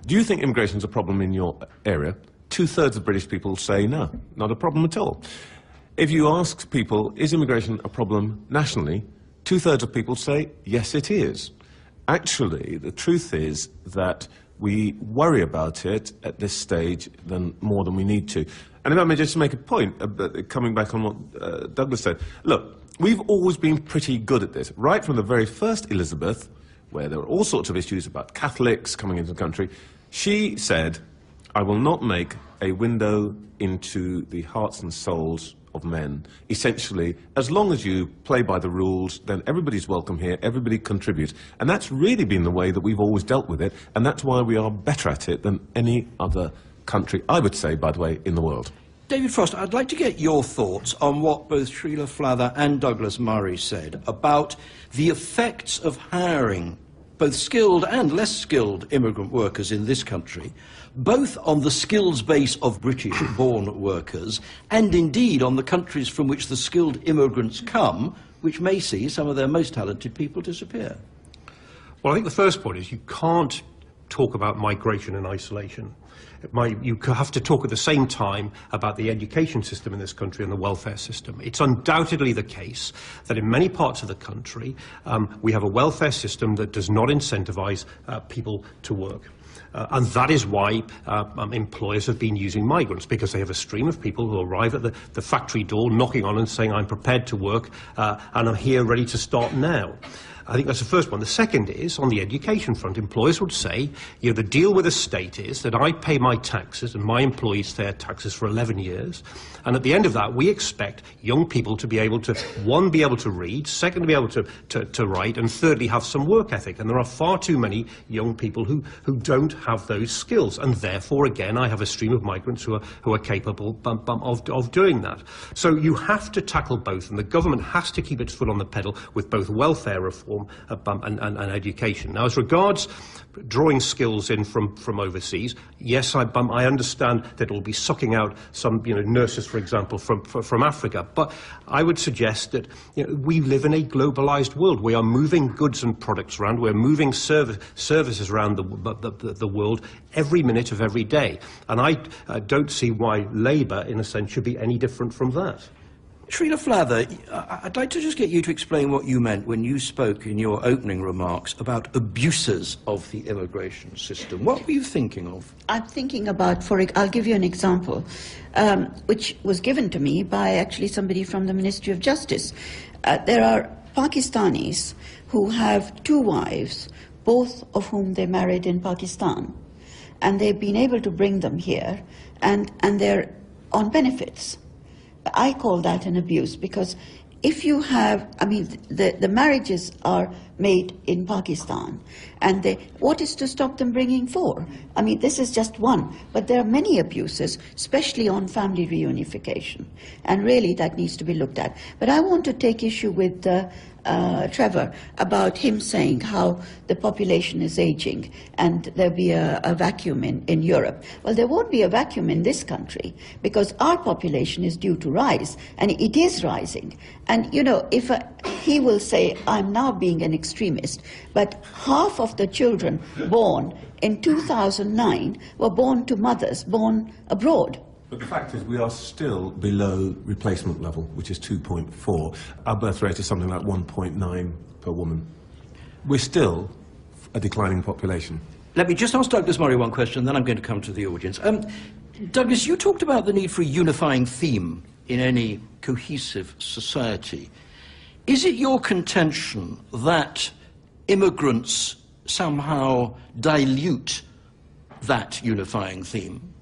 Do you think immigration is a problem in your area? 2/3 of British people say no, not a problem at all. If you ask people, is immigration a problem nationally? 2/3 of people say, yes, it is. Actually, the truth is that we worry about it at this stage more than we need to. And if I may just make a point, coming back on what Douglas said, look, we've always been pretty good at this. Right from the very first Elizabeth, where there were all sorts of issues about Catholics coming into the country, she said, I will not make a window into the hearts and souls of men. Essentially, as long as you play by the rules, then everybody's welcome here, everybody contributes. And that's really been the way that we've always dealt with it, and that's why we are better at it than any other country, I would say, by the way, in the world. David Frost, I'd like to get your thoughts on what both Srila Flather and Douglas Murray said about the effects of hiring both skilled and less skilled immigrant workers in this country, both on the skills base of British-born workers and indeed on the countries from which the skilled immigrants come, which may see some of their most talented people disappear. Well, I think the first point is you can't talk about migration in isolation. You have to talk at the same time about the education system in this country and the welfare system. It's undoubtedly the case that in many parts of the country we have a welfare system that does not incentivize people to work. And that is why employers have been using migrants, because they have a stream of people who arrive at the factory door knocking on and saying, I'm prepared to work and I'm here ready to start now. I think that's the first one. The second is, on the education front, employers would say, you know, the deal with the state is that I pay my taxes and my employees pay their taxes for 11 years. And at the end of that, we expect young people to be able to, one, be able to read, second, to be able to write, and thirdly, have some work ethic. And there are far too many young people who don't have those skills. And therefore, again, I have a stream of migrants who are capable of doing that. So you have to tackle both, and the government has to keep its foot on the pedal with both welfare reform and education. Now, as regards drawing skills in from overseas, yes, I understand that it will be sucking out some nurses, for example, from Africa. But I would suggest that we live in a globalized world. We are moving goods and products around. We're moving services around the world every minute of every day. And I don't see why Labour, in a sense, should be any different from that. Srila Flather, I'd like to just get you to explain what you meant when you spoke in your opening remarks about abuses of the immigration system. What were you thinking of? I'm thinking about, I'll give you an example, which was given to me by actually somebody from the Ministry of Justice. There are Pakistanis who have 2 wives, both of whom they married in Pakistan. And they've been able to bring them here, and they're on benefits. I call that an abuse, because if you have, the marriages are made in Pakistan, and what is to stop them bringing 4? This is just one, but there are many abuses, especially on family reunification, and really that needs to be looked at. But I want to take issue with Trevor about him saying how the population is aging and there'll be a vacuum in Europe. Well, there won't be a vacuum in this country, because our population is due to rise, and it is rising. And if he will say, I'm now being an extremist, but half of the children born in 2009 were born to mothers born abroad. But the fact is, we are still below replacement level, which is 2.4. Our birth rate is something like 1.9 per woman. We're still a declining population. Let me just ask Douglas Murray one question, then I'm going to come to the audience. Douglas, you talked about the need for a unifying theme in any cohesive society. Is it your contention that immigrants somehow dilute that unifying theme?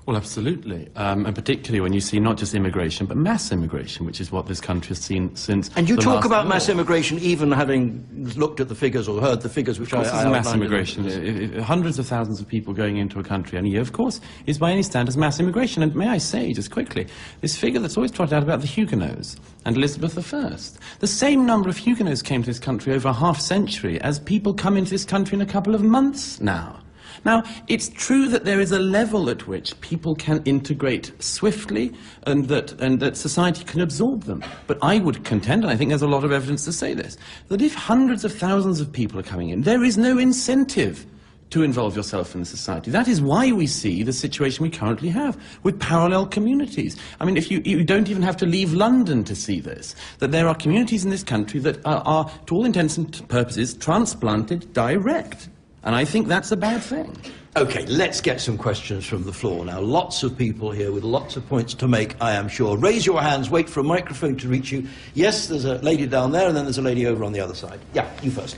Well, absolutely, and particularly when you see not just immigration, but mass immigration, which is what this country has seen since. And you talk about mass immigration, even having looked at the figures or heard the figures, which I outlined. Mass immigration, hundreds of thousands of people going into a country any year, of course, is by any standards mass immigration. And may I say, just quickly, this figure that's always trotted out about the Huguenots and Elizabeth I. The same number of Huguenots came to this country over a half-century as people come into this country in a couple of months now. Now, it's true that there is a level at which people can integrate swiftly and that society can absorb them. But I would contend, and I think there's a lot of evidence to say this, that if hundreds of thousands of people are coming in, there is no incentive to involve yourself in the society. That is why we see the situation we currently have with parallel communities. I mean, if you don't even have to leave London to see this, that there are communities in this country that are to all intents and purposes, transplanted direct. And I think that's a bad thing. OK, let's get some questions from the floor now. Lots of people here with lots of points to make, I am sure. Raise your hands, wait for a microphone to reach you. Yes, there's a lady down there, and then there's a lady over on the other side. Yeah, you first.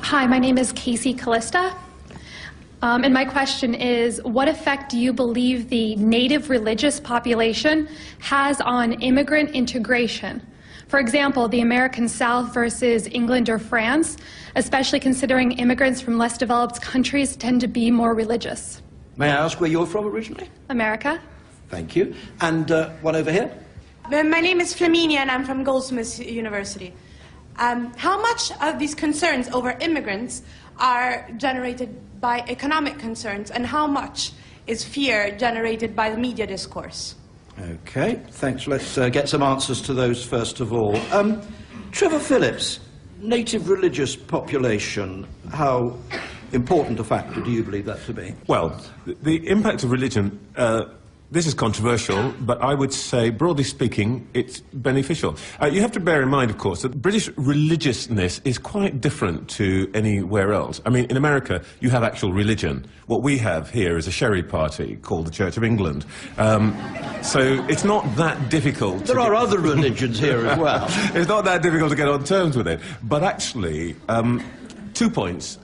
Hi, my name is Casey Callista. And my question is, what effect do you believe the native religious population has on immigrant integration? For example, the American South versus England or France, especially considering immigrants from less developed countries tend to be more religious. May I ask where you're from originally? America. Thank you. And one over here? My name is Flaminia, and I'm from Goldsmiths University. How much of these concerns over immigrants are generated by economic concerns, and how much is fear generated by the media discourse? OK, thanks. Let's get some answers to those first of all. Trevor Phillips, native religious population, how important a factor do you believe that to be? Well, the impact of religion, this is controversial, but I would say, broadly speaking, it's beneficial. You have to bear in mind, of course, that British religiousness is quite different to anywhere else. I mean, in America, you have actual religion. What we have here is a sherry party called the Church of England. So it's not that difficult. There are other religions here as well. It's not that difficult to get on terms with it. But actually, 2 points.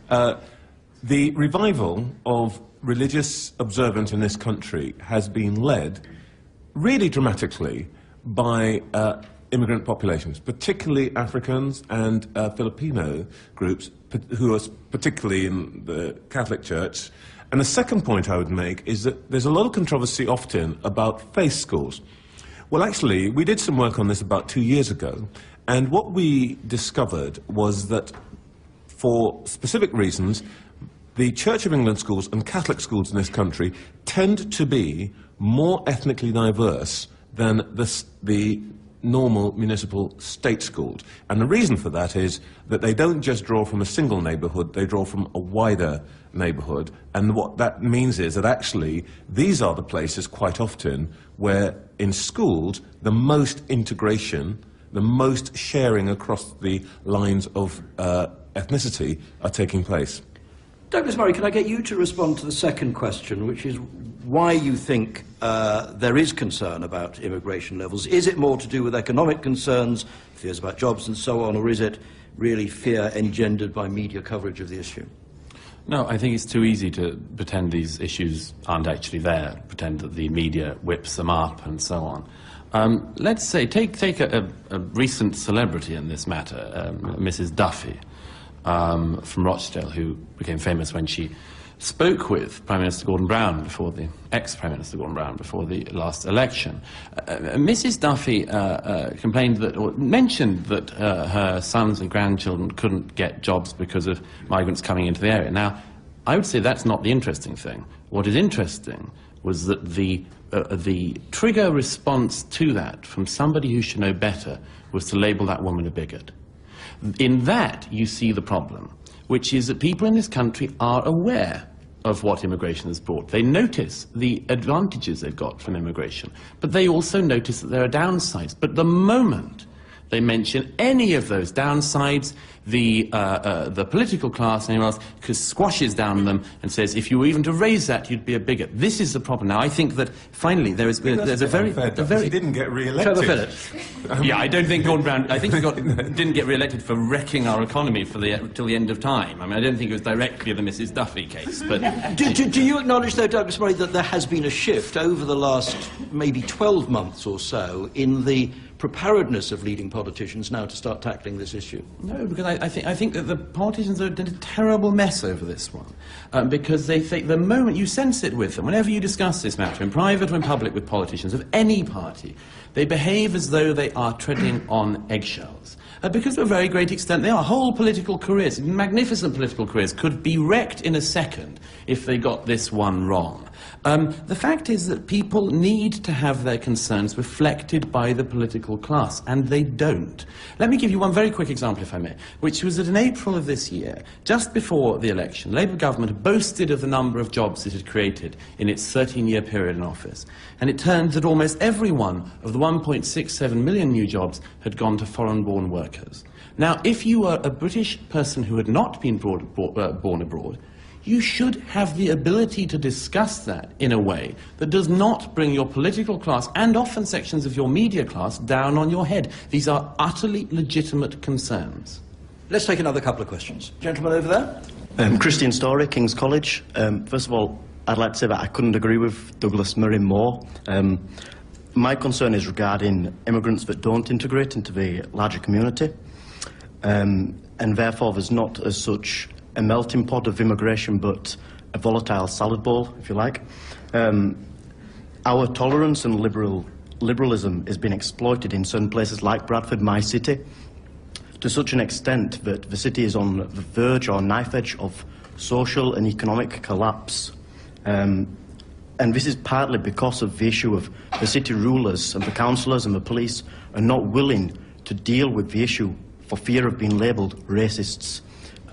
The revival of religious observance in this country has been led really dramatically by immigrant populations, particularly Africans and Filipino groups, who are particularly in the Catholic Church. And the second point I would make is that there's a lot of controversy often about faith schools. Well, actually, we did some work on this about 2 years ago, and what we discovered was that for specific reasons, the Church of England schools and Catholic schools in this country tend to be more ethnically diverse than the normal municipal state schools. And the reason for that is that they don't just draw from a single neighbourhood, they draw from a wider neighbourhood. And what that means is that actually these are the places quite often where in schools the most integration, the most sharing across the lines of ethnicity are taking place. Douglas Murray, can I get you to respond to the second question, which is why you think there is concern about immigration levels? Is it more to do with economic concerns, fears about jobs and so on, or is it really fear engendered by media coverage of the issue? No, I think it's too easy to pretend these issues aren't actually there, pretend that the media whips them up and so on. Let's say, take a recent celebrity in this matter, Mrs. Duffy. From Rochdale, who became famous when she spoke with Prime Minister Gordon Brown before the ex-Prime Minister Gordon Brown before the last election. Mrs. Duffy complained that, or mentioned that her sons and grandchildren couldn't get jobs because of migrants coming into the area. Now, I would say that's not the interesting thing. What is interesting was that the trigger response to that from somebody who should know better was to label that woman a bigot. In that, you see the problem, which is that people in this country are aware of what immigration has brought. They notice the advantages they've got from immigration, but they also notice that there are downsides. But the moment they mention any of those downsides, the political class and anyone else squashes down them and says, if you were even to raise that, you'd be a bigot. This is the problem. Now, I think that, finally, there's a very... He didn't get re-elected. Trevor Phillips. Yeah, I don't think Gordon Brown... I think he didn't get re-elected for wrecking our economy till the end of time. I mean, I don't think it was directly the Mrs. Duffy case, but... Do you acknowledge, though, Douglas Murray, that there has been a shift over the last maybe 12 months or so in the preparedness of leading politicians now to start tackling this issue? No, because I think that the politicians have done a terrible mess over this one. Because they think the moment you sense it with them, whenever you discuss this matter, in private or in public with politicians of any party, They behave as though they are treading on eggshells. Because to a very great extent, their whole political careers, magnificent political careers, could be wrecked in a second if they got this one wrong. The fact is that people need to have their concerns reflected by the political class, and they don't. Let me give you one very quick example, if I may, which was that in April of this year, just before the election, Labour government boasted of the number of jobs it had created in its 13-year period in office. And it turned that almost every one of the 1.67 million new jobs had gone to foreign-born workers. Now, if you were a British person who had not been born abroad, you should have the ability to discuss that in a way that does not bring your political class and often sections of your media class down on your head. These are utterly legitimate concerns. Let's take another couple of questions. Gentleman over there. Christian Story, King's College. First of all, I'd like to say that I couldn't agree with Douglas Murray more. My concern is regarding immigrants that don't integrate into the larger community, and therefore there's not as such a melting pot of immigration, but a volatile salad bowl, if you like. Our tolerance and liberalism has been exploited in certain places like Bradford, my city, to such an extent that the city is on the verge or knife edge of social and economic collapse. And this is partly because of the issue of the city rulers and the councillors and the police are not willing to deal with the issue for fear of being labelled racists.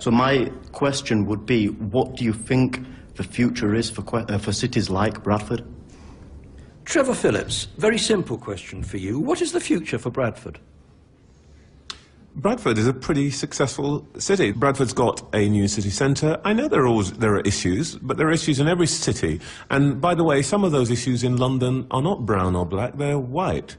So my question would be, what do you think the future is for cities like Bradford? Trevor Phillips, very simple question for you. What is the future for Bradford? Bradford is a pretty successful city. Bradford's got a new city centre. I know there are issues, but there are issues in every city. And by the way, some of those issues in London are not brown or black, they're white.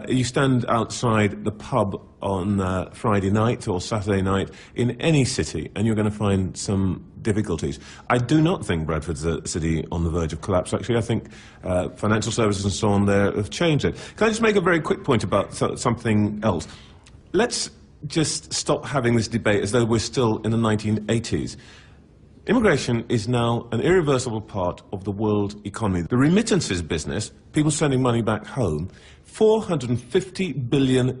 You stand outside the pub on Friday night or Saturday night in any city and you're going to find some difficulties. I do not think Bradford's a city on the verge of collapse. Actually, I think financial services and so on there have changed it. Can I just make a very quick point about something else? Let's just stop having this debate as though we're still in the 1980s. Immigration is now an irreversible part of the world economy. The remittances business, people sending money back home, $450 billion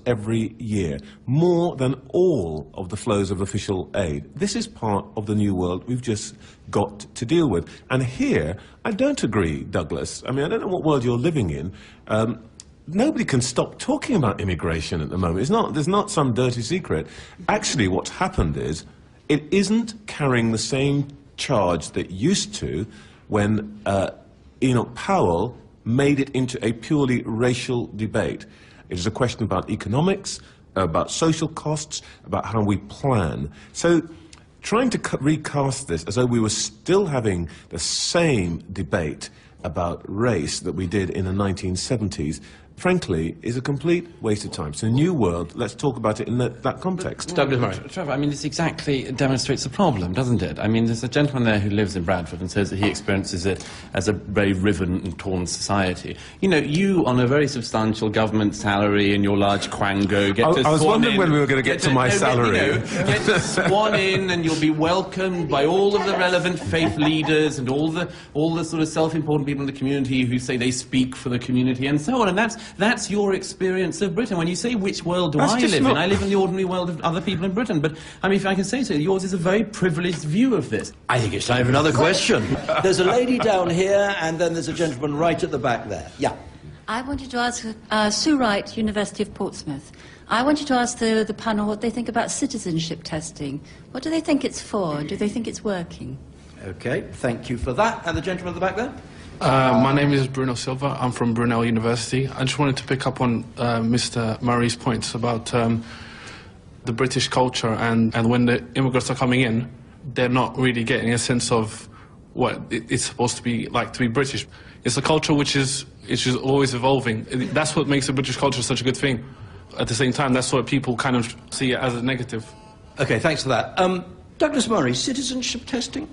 every year, more than all of the flows of official aid. This is part of the new world we've just got to deal with. And here, I don't agree, Douglas. I mean, I don't know what world you're living in. Nobody can stop talking about immigration at the moment. There's not some dirty secret. Actually, what's happened is, it isn't carrying the same charge that used to when Enoch Powell made it into a purely racial debate. It is a question about economics, about social costs, about how we plan. So trying to recast this as though we were still having the same debate about race that we did in the 1970s, frankly, is a complete waste of time. It's a new world. Let's talk about it in that context. Douglas Murray. Trevor, I mean, this exactly demonstrates the problem, doesn't it? I mean, there's a gentleman there who lives in Bradford and says that he experiences it as a very riven and torn society. You know, you, on a very substantial government salary in your large quango, get to I was wondering when we were going to get to my salary. You know, get to swan in and you'll be welcomed by all of the relevant faith leaders and all the sort of self-important people in the community who say they speak for the community and so on. And that's your experience of Britain. When you say, which world do I live in? I live in the ordinary world of other people in Britain. But, I mean, if I can say so, yours is a very privileged view of this. I think it's time for another question. There's a lady down here, and then there's a gentleman right at the back there. Yeah. I wanted to ask Sue Wright, University of Portsmouth. I wanted to ask the panel what they think about citizenship testing. What do they think it's for? Do they think it's working? OK, thank you for that. And the gentleman at the back there? My name is Bruno Silva. I'm from Brunel University. I just wanted to pick up on Mr. Murray's points about the British culture and when the immigrants are coming in, they're not really getting a sense of what it's supposed to be like to be British. It's a culture which is always evolving. That's what makes the British culture such a good thing. At the same time, that's what people kind of see it as a negative. OK, thanks for that. Douglas Murray, citizenship testing?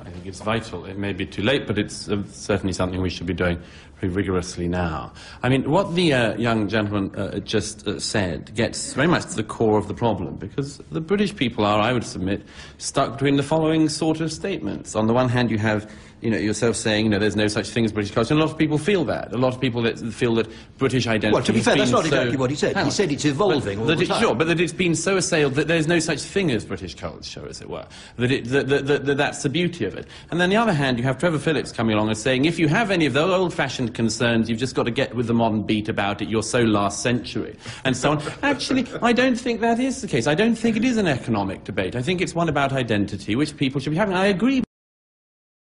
I think it's vital. It may be too late, but it's certainly something we should be doing very rigorously now. I mean, what the young gentleman just said gets very much to the core of the problem, because the British people are, I would submit, stuck between the following sort of statements. On the one hand, you have yourself saying, there's no such thing as British culture, and a lot of people feel that. A lot of people feel that British identity... Well, to be fair, that's not so exactly what he said. He said it's evolving all the time. Sure, but that it's been so assailed that there's no such thing as British culture, as it were. That's the beauty of it. And then on the other hand, you have Trevor Phillips coming along and saying, if you have any of those old-fashioned concerns, you've just got to get with the modern beat about it, you're so last century, and so on. Actually, I don't think that is the case. I don't think it is an economic debate. I think it's one about identity, which people should be having. I agree